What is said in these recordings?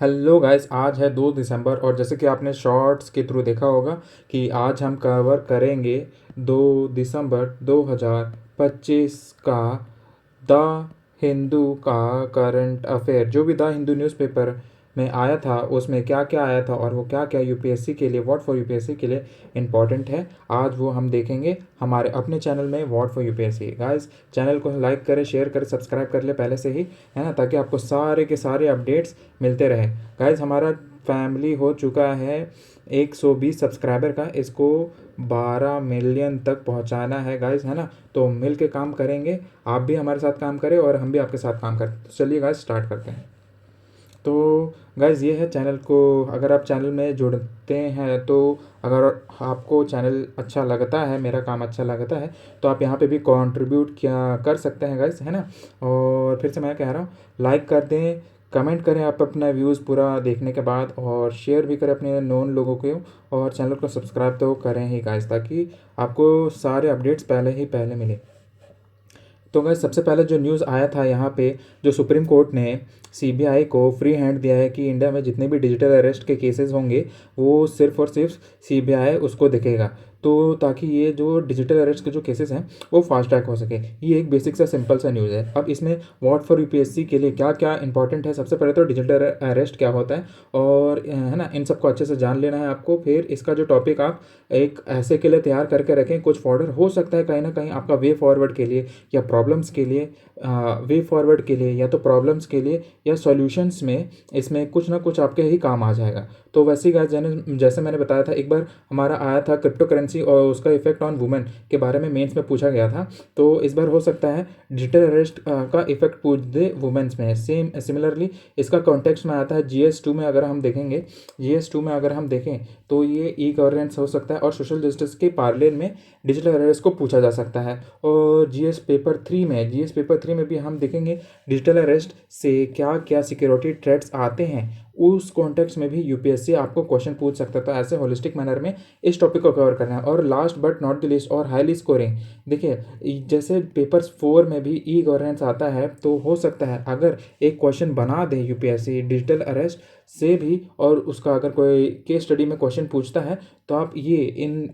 Hello guys, आज है 2 दिसंबर और जैसे कि आपने शॉर्ट्स के थ्रू देखा होगा कि आज हम कवर करेंगे 2 दिसंबर 2025 का द हिंदू का करंट अफेयर। जो भी द हिंदू न्यूज़पेपर में आया था उसमें क्या क्या आया था और वो क्या क्या यूपीएससी के लिए, वॉट फॉर यूपीएससी के लिए इम्पॉर्टेंट है, आज वो हम देखेंगे हमारे अपने चैनल में what for UPSC. Guys, channel को लाइक करें, शेयर करें, सब्सक्राइब कर ले पहले से ही, है ना, ताकि आपको सारे के सारे अपडेट्स मिलते रहे। गाइज, हमारा फैमिली हो चुका है 120 सब्सक्राइबर का, इसको 12 मिलियन तक पहुंचाना है गाइज, है ना। तो मिल के काम करेंगे, आप भी हमारे साथ काम करें और हम भी आपके साथ काम करें। तो चलिए गाइज स्टार्ट करते हैं। तो गाइज़, ये है चैनल को, अगर आप चैनल में जुड़ते हैं तो अगर आपको चैनल अच्छा लगता है, मेरा काम अच्छा लगता है, तो आप यहाँ पे भी कंट्रीब्यूट क्या कर सकते हैं गाइज़, है ना। और फिर से मैं कह रहा हूँ, लाइक कर दें, कमेंट करें आप अपना व्यूज़ पूरा देखने के बाद, और शेयर भी करें अपने नोन लोगों को, और चैनल को सब्सक्राइब तो करें ही गाइज़, ताकि आपको सारे अपडेट्स पहले ही पहले मिले। तो गाइस, सबसे पहले जो न्यूज़ आया था यहाँ पे, जो सुप्रीम कोर्ट ने सीबीआई को फ्री हैंड दिया है कि इंडिया में जितने भी डिजिटल अरेस्ट के केसेस होंगे वो सिर्फ और सिर्फ सीबीआई उसको देखेगा, तो ताकि ये जो डिजिटल अरेस्ट के जो केसेस हैं वो फास्ट ट्रैक हो सके। ये एक बेसिक सा सिंपल सा न्यूज़ है। अब इसमें वॉट फॉर यूपीएससी के लिए क्या क्या इंपॉर्टेंट है, सबसे पहले तो डिजिटल अरेस्ट क्या होता है, और है ना, इन सबको अच्छे से जान लेना है आपको। फिर इसका जो टॉपिक आप एक ऐसे के लिए तैयार करके रखें, कुछ फॉर्डर हो सकता है कहीं ना कहीं आपका वे फॉरवर्ड के लिए या प्रॉब्लम्स के लिए, वे फॉरवर्ड के लिए या तो प्रॉब्लम्स के लिए या सॉल्यूशंस में, इसमें कुछ ना कुछ आपके ही काम आ जाएगा। तो वैसे गाइस, जैसे मैंने बताया था, एक बार हमारा आया था क्रिप्टो करेंसी और उसका इफेक्ट ऑन वुमेन के बारे में मेंस में पूछा गया था। तो इस बार हो सकता है डिजिटल अरेस्ट का इफेक्ट पूछ दे वुमेन्स में। सेम सिमिलरली इसका कॉन्टेक्स्ट में आता है जीएस 2 में। अगर हम देखेंगे जीएस 2 में, अगर हम देखें तो ये ई गवर्नेंस हो सकता है और सोशल जस्टिस के पार्लेन में डिजिटल अरेस्ट को पूछा जा सकता है। और जीएस पेपर 3 में भी हम देखेंगे डिजिटल अरेस्ट से क्या क्या सिक्योरिटी थ्रेट्स आते हैं, उस कॉन्टेक्स्ट में भी यूपीएससी आपको क्वेश्चन पूछ सकता है। तो ऐसे होलिस्टिक मैनर में इस टॉपिक को कवर करना है। और last but not the list, और हाईली स्कोरिंग, देखिए जैसे पेपर 4 में भी ई गवर्नेंस आता है, तो हो सकता है अगर एक क्वेश्चन बना दे यूपीएससी डिजिटल अरेस्ट से भी, और उसका अगर कोई केस स्टडी में क्वेश्चन पूछता है, तो आप ये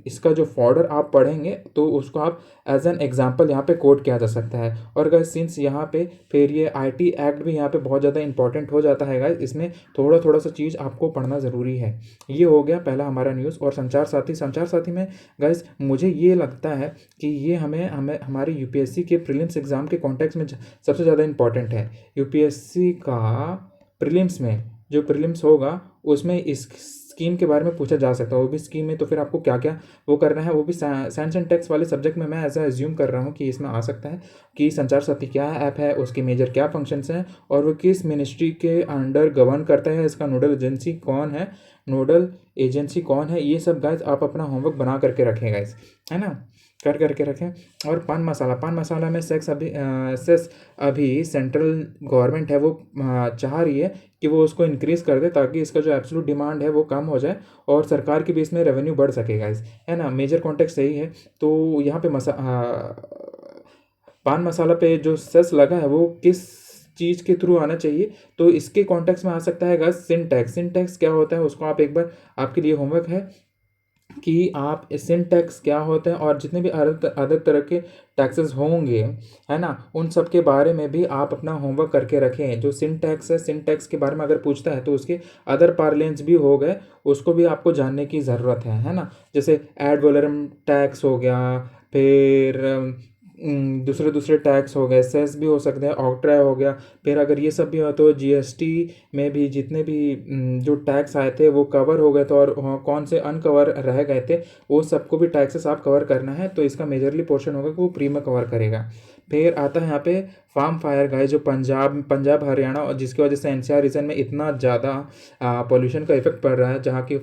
इसका जो फॉर्डर आप पढ़ेंगे तो उसको आप एज एन एग्जाम्पल यहाँ पे कोट किया जा सकता है। और गाइस, सिंस यहाँ पे फिर ये आईटी एक्ट भी यहाँ पे बहुत ज़्यादा इंपॉर्टेंट हो जाता है गाइस, इसमें थोड़ा थोड़ा सा चीज़ आपको पढ़ना ज़रूरी है। ये हो गया पहला हमारा न्यूज़। और संचार साथी में गाइस, मुझे ये लगता है कि ये हमें हमें हमारे यूपीएससी के प्रीलिम्स एग्ज़ाम के कॉन्टेक्स्ट में सबसे ज़्यादा इंपॉर्टेंट है। यूपीएससी का प्रीलिम्स में जो प्रीलिम्स होगा उसमें इस स्कीम के बारे में पूछा जा सकता है। वो भी स्कीम में तो फिर आपको क्या क्या वो करना है, वो भी साइंस एंड टेक्स वाले सब्जेक्ट में मैं ऐसा एज्यूम कर रहा हूँ कि इसमें आ सकता है कि संचार साथी क्या ऐप है, उसके मेजर क्या फंक्शंस हैं, और वो किस मिनिस्ट्री के अंडर गवर्न करता है, इसका नोडल एजेंसी कौन है। ये सब गाइज आप अपना होमवर्क बना करके रखें गाइज, है ना, कर करके रखें। और पान मसाला में सेस अभी सेंट्रल गवर्नमेंट है वो चाह रही है कि वो उसको इंक्रीज़ कर दे, ताकि इसका जो एब्सोल्यूट डिमांड है वो कम हो जाए और सरकार की भी इसमें रेवेन्यू बढ़ सके गाइस, है ना। मेजर कॉन्टेक्स्ट सही है। तो यहाँ पे पान मसाला पे जो सेस लगा है वो किस चीज़ के थ्रू आना चाहिए, तो इसके कॉन्टेक्स्ट में आ सकता है गाइस सिंटैक्स क्या होता है, उसको आप एक बार, आपके लिए होमवर्क है कि आप सिंटैक्स क्या होते हैं, और जितने भी अदर तरह के टैक्सेस होंगे, है ना, उन सब के बारे में भी आप अपना होमवर्क करके रखें। जो सिंटैक्स है, सिंटैक्स के बारे में अगर पूछता है तो उसके अदर पार्लेंस भी हो गए, उसको भी आपको जानने की ज़रूरत है ना। जैसे एड वैलोरम टैक्स हो गया, फिर दूसरे दूसरे टैक्स हो गए, सेस भी हो सकते हैं, ऑक्ट्रा हो गया। फिर अगर ये सब भी हो तो जीएसटी में भी जितने भी जो टैक्स आए थे वो कवर हो गए थे, और कौन से अनकवर रह गए थे वो सबको भी टैक्सेस आप कवर करना है। तो इसका मेजरली पोर्शन होगा कि वो प्री में कवर करेगा। फिर आता है यहाँ पे फार्म फायर गाइस, जो पंजाब हरियाणा, और जिसकी वजह से एनसीआर रीजन में इतना ज़्यादा पोल्यूशन का इफेक्ट पड़ रहा है, जहाँ की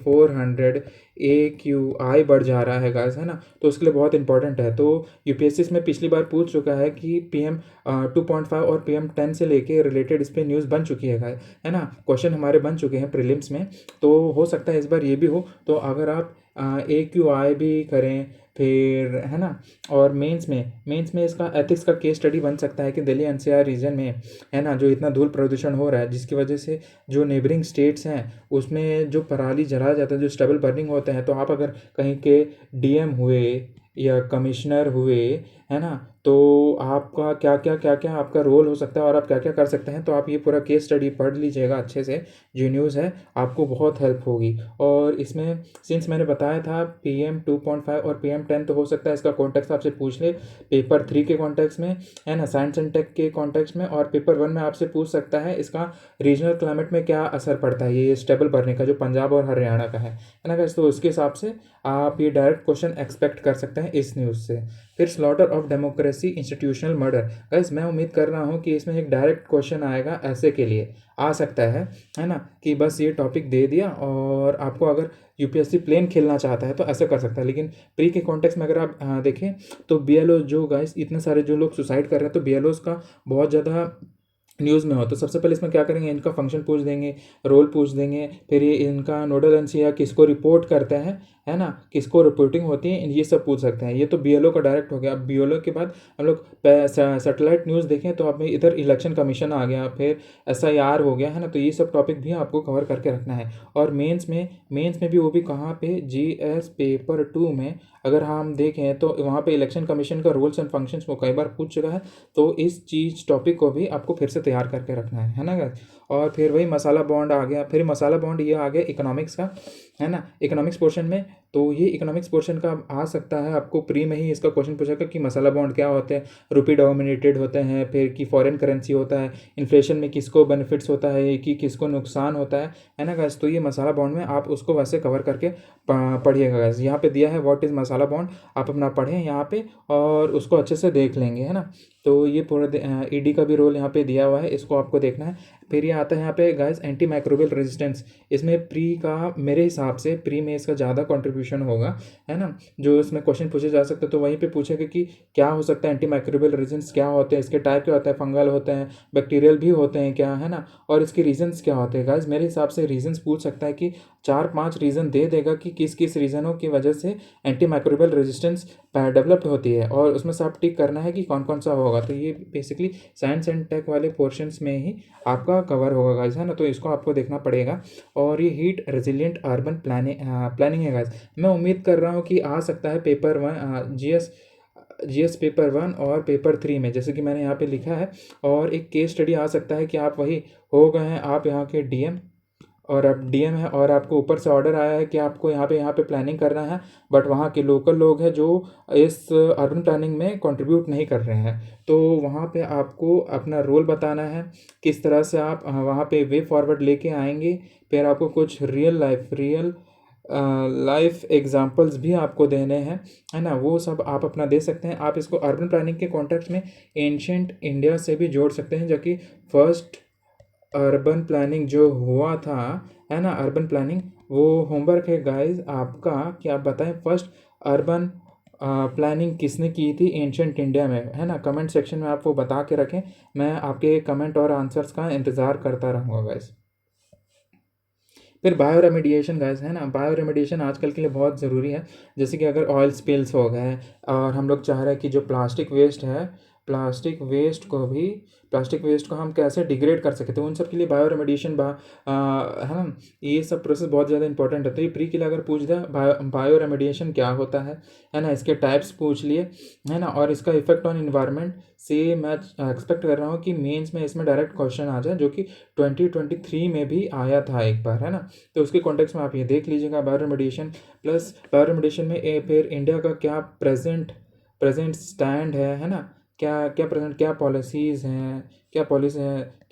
AQI बढ़ जा रहा है गाइस, है ना, तो उसके लिए बहुत इंपॉर्टेंट है। तो यूपीएससी इसमें पिछली बार पूछ चुका है कि PM 2.5 और PM 10 से लेके रिलेटेड इस पर न्यूज़ बन चुकी है गाइस, है ना, क्वेश्चन हमारे बन चुके हैं प्रीलिम्स में, तो हो सकता है इस बार ये भी हो। तो अगर आप AQI भी करें फिर, है ना, और मेंस में इसका एथिक्स का केस स्टडी बन सकता है कि दिल्ली NCR रीजन में, है ना, जो इतना धूल प्रदूषण हो रहा है जिसकी वजह से जो नेबरिंग स्टेट्स हैं उसमें जो पराली जलाया जाता है, जो स्टबल बर्निंग होते हैं, तो आप अगर कहीं के DM हुए या कमिश्नर हुए, है ना, तो आपका क्या क्या आपका रोल हो सकता है और आप क्या क्या कर सकते हैं, तो आप ये पूरा केस स्टडी पढ़ लीजिएगा अच्छे से, जो न्यूज़ है आपको बहुत हेल्प होगी। और इसमें सिंस मैंने बताया था PM 2.5 और PM 10, तो हो सकता है इसका कॉन्टेक्स्ट आपसे पूछ ले पेपर 3 के कॉन्टेक्स्ट में, है ना, साइंस एंड टेक के कॉन्टेक्स्ट में, और पेपर 1 में आपसे पूछ सकता है इसका रीजनल क्लाइमेट में क्या असर पड़ता है ये स्टेबल बढ़ने का, जो पंजाब और हरियाणा का है ना गाइस, तो उसके हिसाब से आप ये डायरेक्ट क्वेश्चन एक्सपेक्ट कर सकते हैं इस न्यूज़ से। फिर slaughter of democracy institutional murder, guys मैं उम्मीद कर रहा हूँ कि इसमें एक डायरेक्ट क्वेश्चन आएगा, ऐसे के लिए आ सकता है ना, कि बस ये टॉपिक दे दिया और आपको अगर यूपीएससी प्लेन खेलना चाहता है तो ऐसे कर सकता है। लेकिन प्री के कॉन्टेक्स्ट में अगर आप देखें तो BLO जो गाइस इतने सारे जो लोग सुसाइड कर रहे हैं, तो BLOs का बहुत ज़्यादा न्यूज़ में हो, तो सबसे पहले इसमें क्या करेंगे, इनका फंक्शन पूछ देंगे, रोल पूछ देंगे, फिर ये इनका नोडल एजेंसी या किसको रिपोर्ट करते हैं, है ना, किसको रिपोर्टिंग होती है, ये सब पूछ सकते हैं। ये तो BLO का डायरेक्ट हो गया। अब BLO के बाद हम लोग सैटेलाइट न्यूज़ देखें तो आप इधर इलेक्शन कमीशन आ गया, फिर SIR हो गया, है ना, तो ये सब टॉपिक भी आपको कवर करके रखना है। और मेंस में भी वो भी कहाँ पे, GS पेपर 2 में अगर हम देखें तो वहाँ पे इलेक्शन कमीशन का रूल्स एंड फंक्शंस वो कई बार पूछ चुका है, तो इस चीज़ टॉपिक को भी आपको फिर से तैयार करके रखना है ना गाइस। और फिर वही मसाला बॉन्ड आ गया, फिर मसाला बॉन्ड ये आ गया इकोनॉमिक्स का, है ना, इकोनॉमिक्स पोर्शन में, तो ये इकोनॉमिक्स पोर्शन का आ सकता है आपको प्री में ही इसका क्वेश्चन पूछेगा कि मसाला बॉन्ड क्या होते हैं, रुपी डोमिनेटेड होते हैं, फिर की फॉरेन करेंसी होता है, इन्फ्लेशन में किसको बेनिफिट्स होता है कि किसको नुकसान होता है ना गाइस, तो ये मसाला बॉन्ड में आप उसको वैसे कवर करके पढ़िएगा गाइस। यहाँ पे दिया है व्हाट इज़ मसाला बॉन्ड, आप अपना पढ़ें यहाँ पे और उसको अच्छे से देख लेंगे, है ना, तो ये पूरा ED का भी रोल यहाँ पे दिया हुआ है, इसको आपको देखना है। फिर ये आता है यहाँ पे गाइस एंटी माइक्रोबियल रेजिस्टेंस, इसमें प्री का मेरे हिसाब से प्री में इसका ज़्यादा कंट्रीब्यूशन होगा, है ना, जो इसमें क्वेश्चन पूछे जा सकते हैं, तो वहीं पे पूछेगा कि क्या हो सकता है, एंटी माइक्रोबियल रेजिस्टेंस क्या होते हैं, इसके टाइप क्या होता है, फंगल होते हैं, बैक्टीरियल भी होते हैं क्या, है ना, और इसके रीजंस क्या होते हैं गाइस। मेरे हिसाब से रीजंस पूछ सकता है कि 4-5 रीज़न दे देगा कि किस किस रीज़नों की वजह से एंटी माइक्रोबियल रेजिस्टेंस डेवलप्ड होती है, और उसमें से आप टिक करना है कि कौन कौन सा होगा। तो ये बेसिकली साइंस एंड टेक वाले पोर्शंस में ही आपका कवर होगा गाइस, है ना, तो इसको आपको देखना पड़ेगा। और ये हीट रेजिलिएंट अर्बन प्लानिंग है गाइस, मैं उम्मीद कर रहा हूँ कि आ सकता है पेपर 1 GS पेपर 1 और पेपर 3 में, जैसे कि मैंने यहाँ पे लिखा है। और एक केस स्टडी आ सकता है कि आप वही हो गए हैं आप यहाँ के DM, और अब DM है और आपको ऊपर से ऑर्डर आया है कि आपको यहाँ पे प्लानिंग करना है, बट वहाँ के लोकल लोग हैं जो इस अर्बन प्लानिंग में कंट्रीब्यूट नहीं कर रहे हैं, तो वहाँ पे आपको अपना रोल बताना है, किस तरह से आप वहाँ पे वे फॉरवर्ड लेके आएंगे। फिर आपको कुछ रियल लाइफ एग्जांपल्स भी आपको देने हैं, है ना, वो सब आप अपना दे सकते हैं। आप इसको अर्बन प्लानिंग के कॉन्टेक्स्ट में एंशियंट इंडिया से भी जोड़ सकते हैं, जो कि फर्स्ट अर्बन प्लानिंग जो हुआ था, है ना, अर्बन प्लानिंग, वो होमवर्क है गाइस आपका कि आप बताएं फर्स्ट अर्बन प्लानिंग किसने की थी एंशियंट इंडिया में, है ना, कमेंट सेक्शन में आप वो बता के रखें, मैं आपके कमेंट और आंसर्स का इंतज़ार करता रहूँगा गाइस। फिर बायो रेमिडिएशन गाइस, है ना, बायो रेमिडिएशन आजकल के लिए बहुत ज़रूरी है। जैसे कि अगर ऑयल स्पिल्स हो गए और हम लोग चाह रहे हैं कि जो प्लास्टिक वेस्ट को हम कैसे डिग्रेड कर सकते हैं, तो उन सब के लिए बायो रेमिडिएशन है ना, ये सब प्रोसेस बहुत ज़्यादा इंपॉर्टेंट है। तो ये प्री के लिए अगर पूछ दिया बायो रेमिडिएशन क्या होता है ना, इसके टाइप्स पूछ लिए, है ना, और इसका इफेक्ट ऑन इन्वायरमेंट से मैं एक्सपेक्ट कर रहा हूँ कि मेंस में इसमें डायरेक्ट क्वेश्चन आ जाए, जो कि 2023 में भी आया था एक बार, है ना, तो उसके कॉन्टेक्स्ट में आप ये देख लीजिएगा bio remediation. Plus bio remediation में फिर इंडिया का क्या प्रेजेंट स्टैंड है ना, क्या क्या प्रेजेंट क्या पॉलिसीज़ हैं,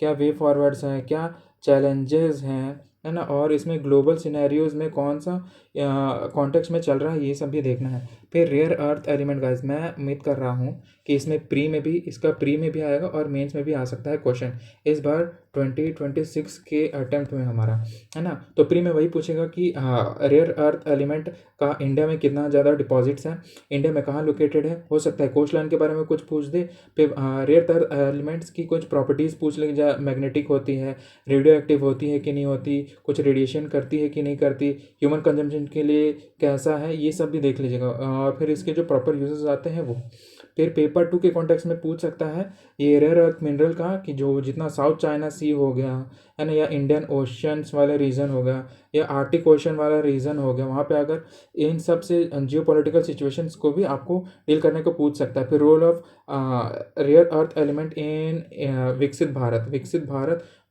क्या वे फॉरवर्ड्स हैं, क्या चैलेंजेस हैं, है ना, और इसमें ग्लोबल सिनेरियोज में कौन सा कॉन्टेक्स्ट में चल रहा है, ये सब भी देखना है। फिर रेयर अर्थ एलिमेंट गाइस, मैं उम्मीद कर रहा हूँ कि इसमें प्री में भी आएगा और मेंस में भी आ सकता है क्वेश्चन इस बार 2026 के अटेम्प्ट में हमारा, है ना। तो प्री में वही पूछेगा कि रेयर अर्थ एलिमेंट का इंडिया में कितना ज़्यादा डिपॉजिट्स हैं, इंडिया में कहाँ लोकेटेड है, हो सकता है कोस्ट लाइन के बारे में कुछ पूछ दे। फिर रेयर अर्थ एलिमेंट्स की कुछ प्रॉपर्टीज़ पूछ ले, जहाँ मैग्नेटिक होती है, रेडियो एक्टिव होती है कि नहीं होती, कुछ रेडिएशन करती है कि नहीं करती, ह्यूमन कंजम्पशन के लिए कैसा है, ये सब भी देख लीजिएगा। फिर इसके जो प्रॉपर यूजेस आते हैं वो। फिर पेपर 2 के कॉन्टेक्स्ट में पूछ सकता है ये रेयर अर्थ मिनरल का कि जो जितना साउथ चाइना सी हो गया, है ना, या इंडियन ओशंस वाले रीजन हो गया, या आर्टिक ओशन वाला रीजन हो गया, वहाँ पे अगर इन सब से जियो पॉलिटिकल सिचुएशंस को भी आपको डील करने को पूछ सकता है। फिर role of rare earth element in Viksit Bharat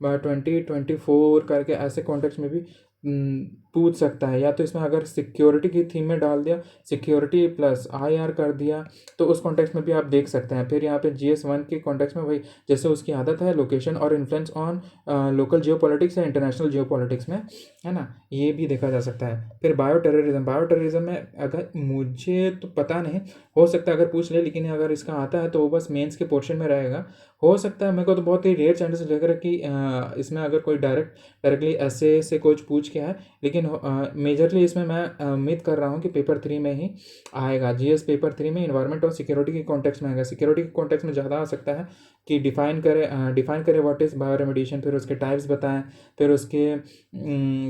2024 करके ऐसे कॉन्टेक्स्ट में भी पूछ सकता है। या तो इसमें अगर सिक्योरिटी की थीम में डाल दिया, सिक्योरिटी प्लस IR कर दिया, तो उस कॉन्टेक्स्ट में भी आप देख सकते हैं। फिर यहाँ पे GS1 के कॉन्टेक्स्ट में वही जैसे उसकी आदत है, लोकेशन और influence on local Jio politics या इंटरनेशनल जियो पॉलिटिक्स में, है ना, ये भी देखा जा सकता है। फिर बायो टेररिज्म में अगर मुझे तो पता नहीं, हो सकता है अगर पूछ ले, लेकिन अगर इसका आता है तो वो बस मेंस के पोर्शन में रहेगा। हो सकता है, मेरे को तो बहुत ही रेयर चांसेस लग रहा है कि इसमें अगर कोई डायरेक्टली ऐसे से कुछ पूछ के है, लेकिन मेजरली इसमें मैं उम्मीद कर रहा हूँ कि पेपर 3 में ही आएगा। GS पेपर 3 में इन्वायरमेंट और सिक्योरिटी के कॉन्टेक्स्ट में आएगा। सिक्योरिटी के कॉन्टेक्स्ट में ज़्यादा आ सकता है कि डिफाइन करे व्हाट इज़ बायोरेमेडिएशन, फिर उसके टाइप्स बताएं, फिर उसके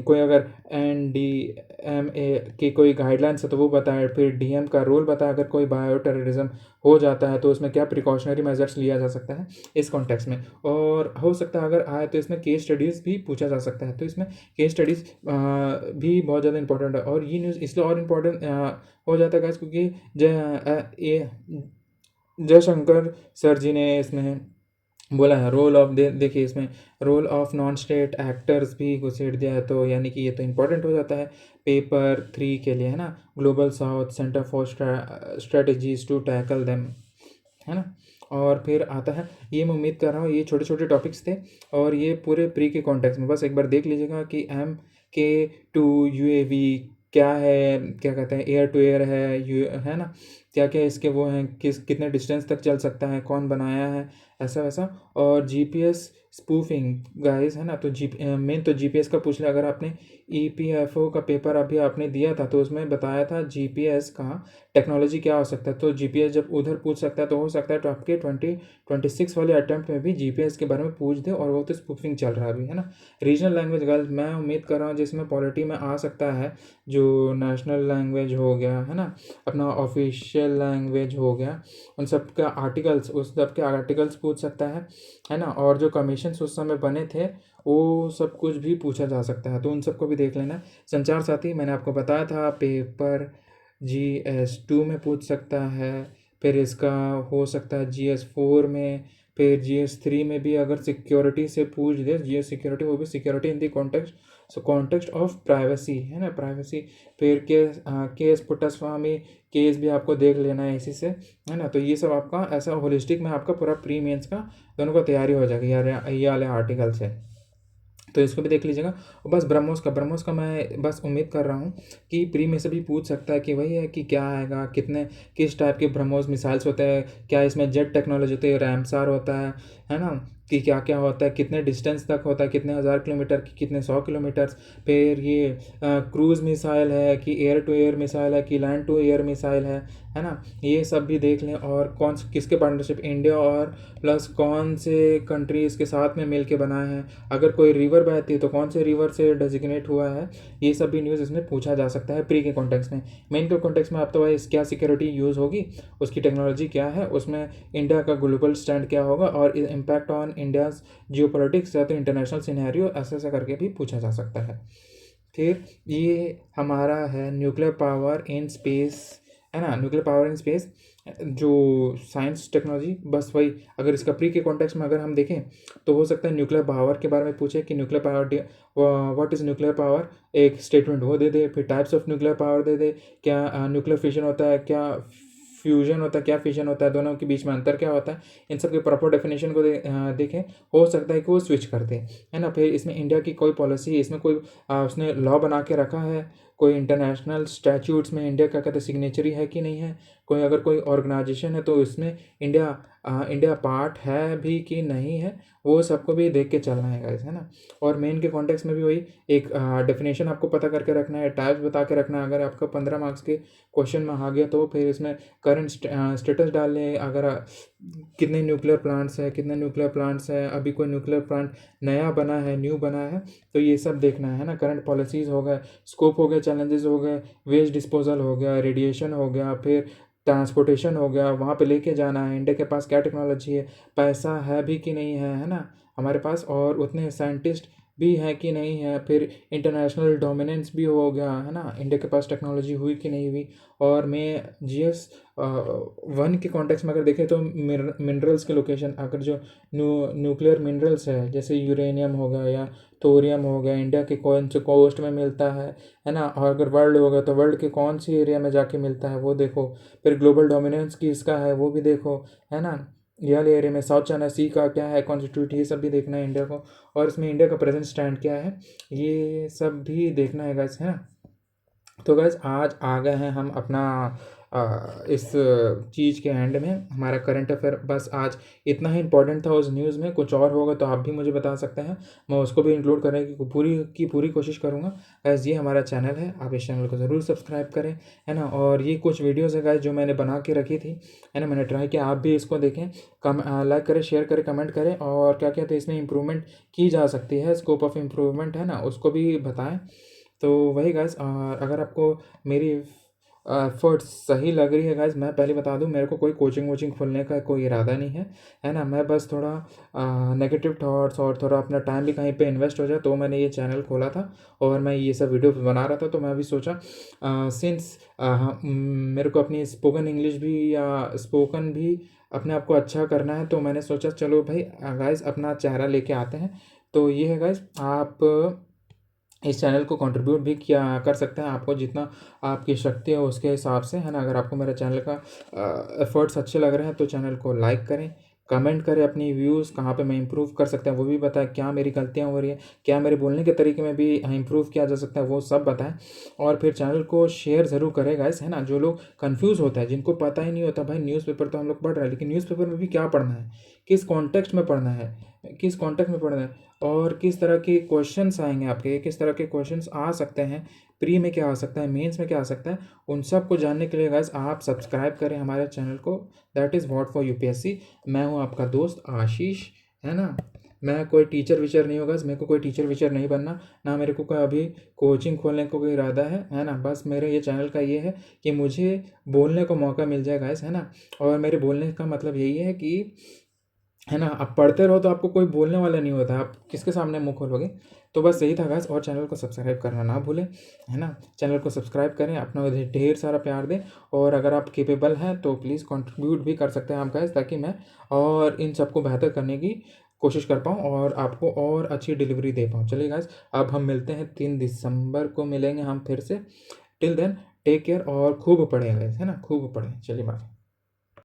कोई अगर NDMA की कोई गाइडलाइंस है तो वो बताएं, फिर DM का रोल बताएं, अगर कोई बायो टेररिज्म हो जाता है तो उसमें क्या प्रिकॉशनरी मेजर्स लिया जा सकता है इस कॉन्टेक्स्ट में। और हो सकता है अगर आए तो इसमें केस स्टडीज़ भी पूछा जा सकता है, तो इसमें केस स्टडीज़ भी बहुत ज़्यादा इंपॉर्टेंट है। और ये न्यूज़ इसलिए और इम्पोर्टेंट हो जाता है गाइस क्योंकि जयशंकर सर जी ने इसमें बोला है रोल ऑफ देखिए इसमें role of non state actors भी घुसेड़ दिया है, तो यानी कि ये तो इम्पोर्टेंट हो जाता है पेपर 3 के लिए, है ना। Global south centre for strategies to tackle them, है ना। और फिर आता है, ये मैं उम्मीद कर रहा हूँ ये छोटे छोटे टॉपिक्स थे और ये पूरे प्री के कॉन्टेक्स्ट में, बस एक बार देख लीजिएगा कि MK2 UAV क्या है, क्या कहते हैं, एयर टू एयर है ना, क्या क्या इसके वो हैं, कितने डिस्टेंस तक चल सकता है, कौन बनाया है, ऐसा वैसा। और GPS स्पूफिंग गाइस, है ना, तो मेन तो GPS का पूछ लिया। अगर आपने EPFO का पेपर अभी आपने दिया था तो उसमें बताया था GPS का टेक्नोलॉजी क्या हो सकता है, तो GPS जब उधर पूछ सकता है तो हो सकता है तो आपके 2026 वाले अटैम्प्ट में भी GPS के बारे में पूछ दे, और वो तो स्पूफिंग चल रहा है अभी, है ना। रीजनल लैंग्वेज गर्ल्स मैं उम्मीद कर रहा हूँ जिसमें पॉलिटी में आ सकता है, जो नेशनल लैंग्वेज हो गया, है ना, अपना ऑफिशियल लैंग्वेज हो गया, उन सब का आर्टिकल्स, उस सब के आर्टिकल्स पूछ सकता है ना। और जो कमीशन उस समय बने थे वो सब कुछ भी पूछा जा सकता है, तो उन सबको भी देख लेना। संचार साथी मैंने आपको बताया था पेपर GS2 में पूछ सकता है, फिर इसका हो सकता है GS4 में, फिर GS3 में भी अगर सिक्योरिटी से पूछ दे, GS सिक्योरिटी, वो भी security in the context of privacy, है ना, प्राइवेसी। फिर केस पुट्टास्वामी केस भी आपको देख लेना है इसी से, है ना। तो ये सब आपका ऐसा होलिस्टिक में आपका पूरा प्री मेंस का दोनों का तैयारी हो जाएगी यार ये वाले आर्टिकल से, तो इसको भी देख लीजिएगा। और बस ब्रह्मोस का मैं बस उम्मीद कर रहा हूँ कि प्री में से भी पूछ सकता है कि वही है कि क्या आएगा, किस टाइप के ब्रह्मोस मिसाइल्स होते हैं, क्या इसमें जेट टेक्नोलॉजी होती है, रैमसार होता है ना, कि क्या क्या होता है, कितने डिस्टेंस तक होता है, कितने हज़ार किलोमीटर की, कितने 100 किलोमीटर। फिर ये क्रूज़ मिसाइल है कि एयर टू एयर मिसाइल है कि लैंड टू एयर मिसाइल है ना, ये सब भी देख लें। और किसके पार्टनरशिप, इंडिया और प्लस कौन से कंट्रीज़ के साथ में मिल के बनाए हैं, अगर कोई रिवर बहती है तो कौन से रिवर से डेजिग्नेट हुआ है, ये सब भी न्यूज़ इसमें पूछा जा सकता है प्री के कॉन्टेक्स्ट में। मेन के कॉन्टेक्स्ट में आप तो भाई क्या सिक्योरिटी यूज़ होगी, उसकी टेक्नोलॉजी क्या है, उसमें इंडिया का ग्लोबल स्टैंड क्या होगा, और impact on India's Jio politics या तो इंटरनेशनल सिनेरियो, ऐसा करके भी पूछा जा सकता है। फिर ये हमारा है न्यूक्लियर पावर इन स्पेस, है ना, न्यूक्लियर पावर इन स्पेस जो साइंस टेक्नोलॉजी, बस वही। अगर इसका प्री के कॉन्टेक्स्ट में अगर हम देखें तो हो सकता है न्यूक्लियर पावर के बारे में पूछे कि nuclear power what is nuclear power, एक स्टेटमेंट वो दे दे। फिर टाइप्स ऑफ न्यूक्लियर पावर दे दे, क्या न्यूक्लियर फिशन होता है, क्या फ्यूजन होता है, क्या फिशन होता है, दोनों के बीच में अंतर क्या होता है, इन सब के प्रॉपर डेफिनेशन को देखें। हो सकता है कि वो स्विच कर दें, है ना। फिर इसमें इंडिया की कोई पॉलिसी, इसमें कोई उसने लॉ बना के रखा है कोई इंटरनेशनल स्टैट्यूट्स में इंडिया का कहते सिग्नेचरी है कि नहीं है, कोई अगर कोई ऑर्गेनाइजेशन है तो इसमें इंडिया पार्ट है भी कि नहीं है, वो सबको भी देख के चलना है गाइस, है ना। और मेन के कॉन्टेक्स्ट में भी वही एक डेफिनेशन आपको पता करके रखना है, टाइप्स बता के रखना है। अगर आपका 15 मार्क्स के क्वेश्चन में आ गया तो फिर इसमें करंट स्टेटस डाल लें, अगर कितने न्यूक्लियर प्लांट्स है, अभी कोई न्यूक्लियर प्लांट नया बना है, न्यू बना है, तो ये सब देखना है ना। करंट पॉलिसीज़ हो गए, स्कोप हो गए, चैलेंजेस हो गए, वेस्ट डिस्पोजल हो गया, रेडिएशन हो गया, फिर ट्रांसपोर्टेशन हो गया, वहाँ पे लेके जाना है, इंडिया के पास क्या टेक्नोलॉजी है, पैसा है भी कि नहीं है ना हमारे पास, और उतने साइंटिस्ट भी है कि नहीं है, फिर इंटरनेशनल डोमिनेंस भी हो गया, है ना, इंडिया के पास टेक्नोलॉजी हुई कि नहीं हुई। और मैं GS 1 के कॉन्टेक्स्ट में अगर देखें तो मिनरल्स के लोकेशन, अगर जो न्यूक्लियर मिनरल्स है जैसे यूरेनियम हो गया या थोरियम हो गया, इंडिया के कौन से कोस्ट में मिलता है ना, और अगर वर्ल्ड होगा तो वर्ल्ड के कौन सी एरिया में जाके मिलता है वो देखो, फिर ग्लोबल डोमिनेंस की इसका है वो भी देखो, है ना, ये वाले एरिया में साउथ चाइना सी का क्या है कॉन्स्टिट्यूट, ये सब भी देखना है इंडिया को, और इसमें इंडिया का प्रेजेंट स्टैंड क्या है ये सब भी देखना है गाइस, है ना। तो गैस आज आ गए हैं हम अपना इस चीज़ के एंड में, हमारा करंट अफेयर बस आज इतना ही इम्पोर्टेंट था उस न्यूज़ में। कुछ और होगा तो आप भी मुझे बता सकते हैं, मैं उसको भी इंक्लूड करने की पूरी कोशिश करूँगा। गैस ये हमारा चैनल है, आप इस चैनल को ज़रूर सब्सक्राइब करें, है ना। और ये कुछ वीडियोज़ है गैस जो मैंने बना के रखी थी, है ना, मैंने ट्राई किया, आप भी इसको देखें, लाइक करें, शेयर करें, कमेंट करें, और क्या कहते हैं इसमें इम्प्रूवमेंट की जा सकती है, स्कोप ऑफ इम्प्रूवमेंट है ना, उसको भी बताएं। तो वही गाइस, अगर आपको मेरी एफर्ट्स सही लग रही है गाइस, मैं पहले बता दूं मेरे को कोई कोचिंग वोचिंग खोलने का कोई इरादा नहीं है ना। मैं बस थोड़ा नेगेटिव थॉट्स और थोड़ा अपना टाइम भी कहीं पे इन्वेस्ट हो जाए तो मैंने ये चैनल खोला था, और मैं ये सब वीडियो बना रहा था। तो मैं भी सोचा सिंस मेरे को अपनी स्पोकन इंग्लिश भी या स्पोकन भी अपने आप को अच्छा करना है, तो मैंने सोचा चलो भाई गाइस अपना चेहरा लेके आते हैं। तो ये है गाइस, आप इस चैनल को कंट्रीब्यूट भी किया कर सकते हैं, आपको जितना आपकी शक्ति है उसके हिसाब से, है ना। अगर आपको मेरे चैनल का एफर्ट्स अच्छे लग रहे हैं तो चैनल को लाइक करें, कमेंट करें, अपनी व्यूज़ कहाँ पे मैं इंप्रूव कर सकते हैं वो भी बताएं, क्या मेरी गलतियाँ हो रही है, क्या मेरे बोलने के तरीके में भी इंप्रूव किया जा सकता है वो सब बताएं। और फिर चैनल को शेयर ज़रूर करें गाइस, है ना। जो लोग कंफ्यूज होता है, जिनको पता ही नहीं होता भाई न्यूज़पेपर तो हम लोग पढ़ रहे हैं, लेकिन न्यूज़पेपर में भी क्या पढ़ना है, किस कॉन्टेक्स्ट में पढ़ना है, किस कॉन्टेक्स्ट में पढ़ना है, और किस तरह के क्वेश्चंस आएंगे आपके, किस तरह के क्वेश्चंस आ सकते हैं, प्री में क्या आ सकता है, मेंस में क्या आ सकता है, उन सब को जानने के लिए गाइस आप सब्सक्राइब करें हमारे चैनल को, that is what for UPSC। मैं हूँ आपका दोस्त आशीष, है ना। मैं कोई टीचर विचर नहीं होगा, मेरे को कोई टीचर विचर नहीं बनना, ना मेरे को कोई अभी कोचिंग खोलने को कोई इरादा है ना। बस मेरे ये चैनल का ये है कि मुझे बोलने को मौका मिल जाए गाइस, है ना। और मेरे बोलने का मतलब यही है कि, है ना, आप पढ़ते रहो तो आपको कोई बोलने वाला नहीं होता, आप किसके सामने मुंह खोलोगे। तो बस यही था गाइस, और चैनल को सब्सक्राइब करना ना भूलें, है ना। चैनल को सब्सक्राइब करें, अपना उधर ढेर सारा प्यार दें, और अगर आप केपेबल हैं तो प्लीज़ कंट्रीब्यूट भी कर सकते हैं आप गाइस, ताकि मैं और इन सबको बेहतर करने की कोशिश कर पाऊँ और आपको और अच्छी डिलीवरी दे पाऊँ। चलिए गाइस, अब हम मिलते हैं 3 दिसंबर को मिलेंगे हम फिर से। टिल देन टेक केयर और खूब पढ़ें गाइस, है ना, खूब पढ़ें। चलिए बाय।